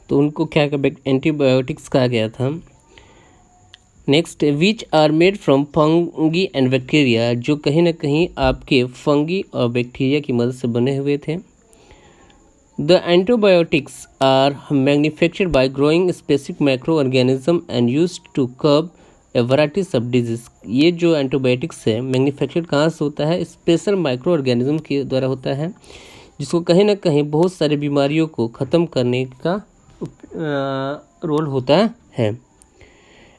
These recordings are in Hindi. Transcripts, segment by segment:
तो उनको क्या एंटीबायोटिक्स कहा गया था। Next, which are made from fungi and bacteria, जो कहीं ना कहीं आपके फंगी और बैक्टीरिया की मदद से बने हुए थे। The antibiotics are manufactured by growing specific microorganism and used to curb a varieties of disease. ये जो एंटीबायोटिक्स है मैन्युफैक्चर्ड कहाँ से होता है? स्पेशल माइक्रो ऑर्गेनिज्म के द्वारा होता है, जिसको कहीं ना कहीं बहुत सारी बीमारियों को ख़त्म करने का रोल होता है।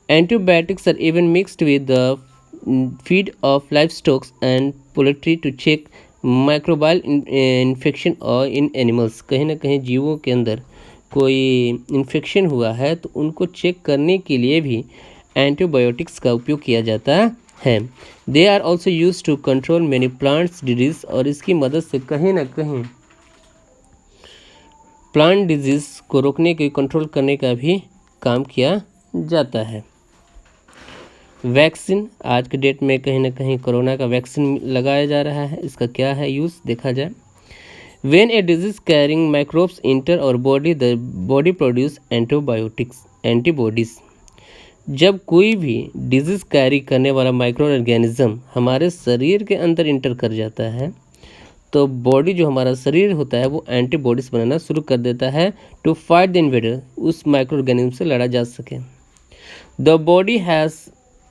Antibiotics are even mixed with the feed of livestocks and poultry to check microbial infection और इन एनिमल्स। कहीं ना कहीं जीवों के अंदर कोई इन्फेक्शन हुआ है तो उनको चेक करने के लिए भी एंटीबायोटिक्स का उपयोग किया जाता है। They are also use to control many plants disease, और इसकी मदद से कहीं ना कहीं प्लांट डिजीज को रोकने के कंट्रोल करने का भी काम किया जाता है। वैक्सीन, आज के डेट में कहीं ना कहीं कोरोना का वैक्सीन लगाया जा रहा है। इसका क्या है यूज़ देखा जाए। When a disease carrying microbes enter our body, the body produce antibiotics antibodies. जब कोई भी डिजीज कैरी करने वाला माइक्रो ऑर्गेनिज्म हमारे शरीर के अंदर इंटर कर जाता है तो बॉडी, जो हमारा शरीर होता है, वो एंटीबॉडीज बनाना शुरू कर देता है टू फाइट द इन्वेडर, उस माइक्रो ऑर्गेनिज्म से लड़ा जा सके।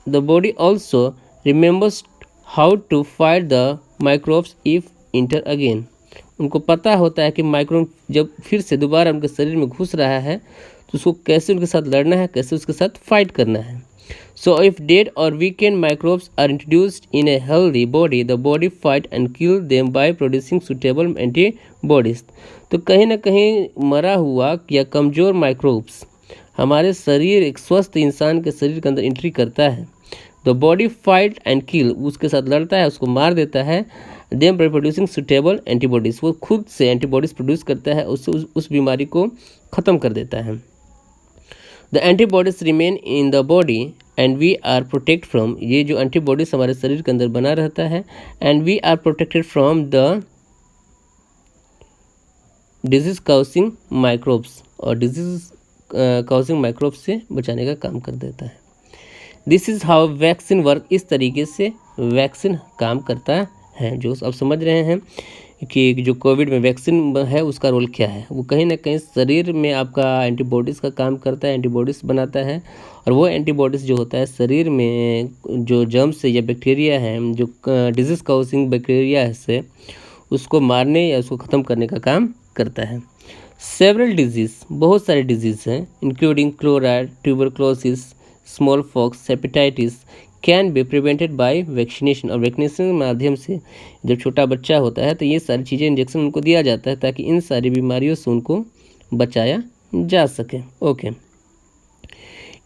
The body also remembers how to fight the microbes if enter again. उनको पता होता है कि माइक्रोब जब फिर से दोबारा उनके शरीर में घुस रहा है तो उसको कैसे उनके साथ लड़ना है, कैसे उसके साथ फाइट करना है। So if dead or weakened microbes are introduced in a healthy body, the body fight and kill them by producing suitable antibodies. तो कहीं ना कहीं मरा हुआ या कमज़ोर माइक्रोब्स हमारे शरीर, एक स्वस्थ इंसान के शरीर के अंदर एंट्री करता है, द बॉडी फाइट एंड किल, उसके साथ लड़ता है, उसको मार देता है। Them by producing suitable antibodies, वो खुद से एंटीबॉडीज प्रोड्यूस करता है, उससे उस बीमारी को ख़त्म कर देता है। The antibodies remain in the body and we are protect from, ये जो एंटीबॉडीज हमारे शरीर के अंदर बना रहता है, and we are protected from the disease causing microbes, और डिजीज काउसिंग माइक्रोब्स से बचाने का काम कर देता है। This is how vaccine work, इस तरीके से वैक्सीन काम करता है। जो अब समझ रहे हैं कि जो कोविड में वैक्सीन है उसका रोल क्या है। वो कहीं ना कहीं शरीर में आपका एंटीबॉडीज़ का काम करता है, एंटीबॉडीज़ बनाता है, और वो एंटीबॉडीज़ जो होता है शरीर में जो जर्म्स या बैक्टीरिया है, जो डिजीज़ काउसिंग बैक्टीरिया है से उसको मारने या उसको ख़त्म करने का काम करता है। सेवरल डिजीज़, बहुत सारे डिजीज़ हैं, including cholera, tuberculosis, small pox, hepatitis, can be prevented by vaccination, और वैक्सीनेशन के माध्यम से जब छोटा बच्चा होता है तो ये सारी चीज़ें इंजेक्शन उनको दिया जाता है ताकि इन सारी बीमारियों से उनको बचाया जा सके। ओके,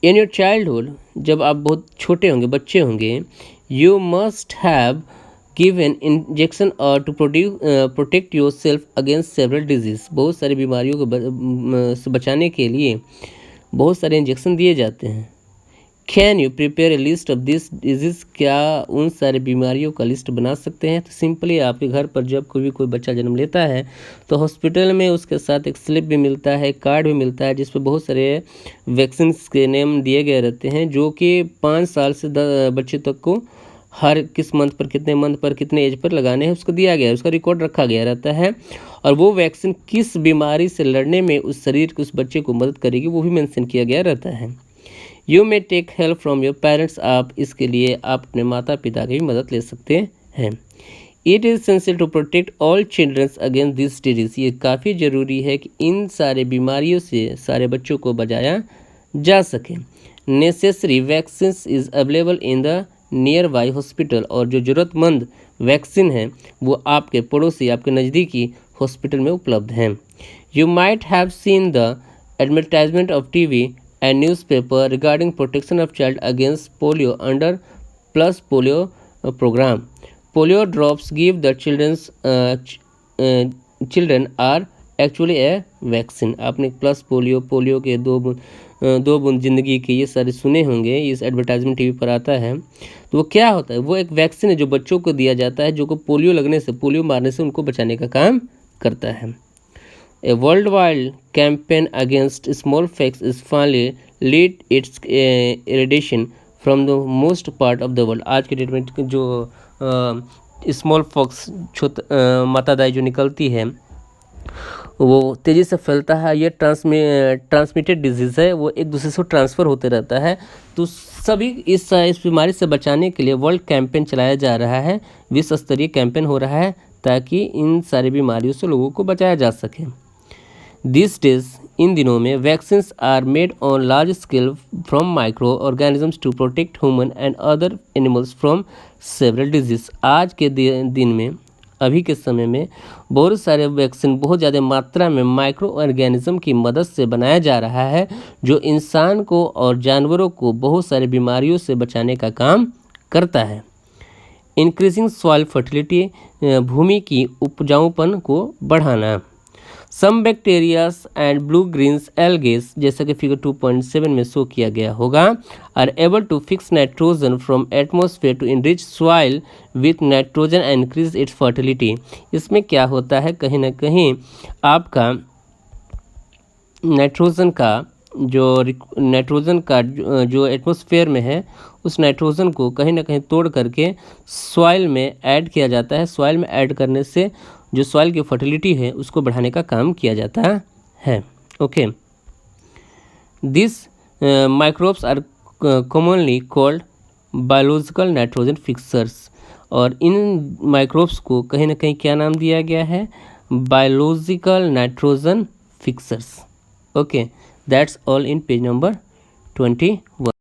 इन योर चाइल्डहुड, जब आप बहुत छोटे होंगे, बच्चे होंगे, you must have given injection और to protect yourself against several disease. बहुत सारी बीमारियों को से बचाने के लिए बहुत सारे इंजेक्शन दिए जाते हैं। Can you prepare a list of this disease, क्या उन सारे बीमारियों का लिस्ट बना सकते हैं? तो सिंपली आपके घर पर जब कोई बच्चा जन्म लेता है तो हॉस्पिटल में उसके साथ एक स्लिप भी मिलता है, कार्ड भी मिलता है, जिस पर बहुत सारे वैक्सीन के नेम दिए गए रहते हैं, जो कि 5 साल से बच्चे तक को हर किस मंथ पर, कितने मंथ पर, कितने एज पर लगाने हैं उसको दिया गया है, उसका रिकॉर्ड रखा गया रहता है। और वो वैक्सीन किस बीमारी से लड़ने में उस शरीर के उस बच्चे को मदद करेगी वो भी मेंशन किया गया रहता है। You may take help from your parents, आप इसके लिए आप अपने माता पिता की भी मदद ले सकते हैं। It is essential to protect all childrens against this disease, ये काफ़ी ज़रूरी है कि इन सारे बीमारियों से सारे बच्चों को बचाया जा सके। Necessary vaccine is available in the near by hospital, और जो ज़रूरतमंद वैक्सीन है वो आपके पड़ोसी, आपके नज़दीकी हॉस्पिटल में उपलब्ध हैं। You might have seen the advertisement of TV and newspaper regarding protection of child against polio under Plus Polio program. Polio drops give the children are actually a vaccine. आपने प्लस पोलियो के दो बूंद जिंदगी के ये सारे सुने होंगे, इस एडवर्टाइजमेंट टीवी पर आता है। तो वो क्या होता है? वो एक वैक्सीन है जो बच्चों को दिया जाता है, जो को पोलियो लगने से, पोलियो मारने से उनको बचाने का काम करता है। A worldwide campaign against smallpox is finally lead its eradication from the most part of the world. आज के डेट में जो स्मॉल पॉक्स मातादाई जो निकलती है वो तेज़ी से फैलता है, ये ट्रांसमिटेड डिजीज़ है, वो एक दूसरे से ट्रांसफ़र होते रहता है। तो सभी इस बीमारी से बचाने के लिए वर्ल्ड कैंपेन चलाया जा रहा है, विश्व स्तरीय कैंपेन हो रहा है ताकि इन सारी बीमारियों से लोगों को बचाया जा सके। दिस डेज, इन दिनों में vaccines are made on large scale from microorganisms to protect human and other animals from several disease. आज के दिन में, अभी के समय में बहुत सारे वैक्सीन बहुत ज़्यादा मात्रा में माइक्रो ऑर्गेनिज्म की मदद से बनाया जा रहा है, जो इंसान को और जानवरों को बहुत सारी बीमारियों से बचाने का काम करता है। इंक्रीजिंग सॉइल फर्टिलिटी, भूमि की उपजाऊपन को बढ़ाना। Some bacterias and blue greens algaes, जैसा कि फिगर 2.7 में शो किया गया होगा, are able to fix nitrogen from atmosphere to enrich soil with nitrogen and increase its fertility. इसमें क्या होता है, कहीं ना कहीं आपका नाइट्रोजन का जो एटमॉस्फेयर में है, उस नाइट्रोजन को कहीं ना कहीं तोड़ करके सॉइल में ऐड किया जाता है। सॉइल में ऐड करने से जो सॉइल की फर्टिलिटी है उसको बढ़ाने का काम किया जाता है। Okay, this microbes are commonly called biological nitrogen fixers. और इन माइक्रोब्स को कहीं ना कहीं क्या नाम दिया गया है, biological nitrogen fixers. Okay, that's all in page number 21।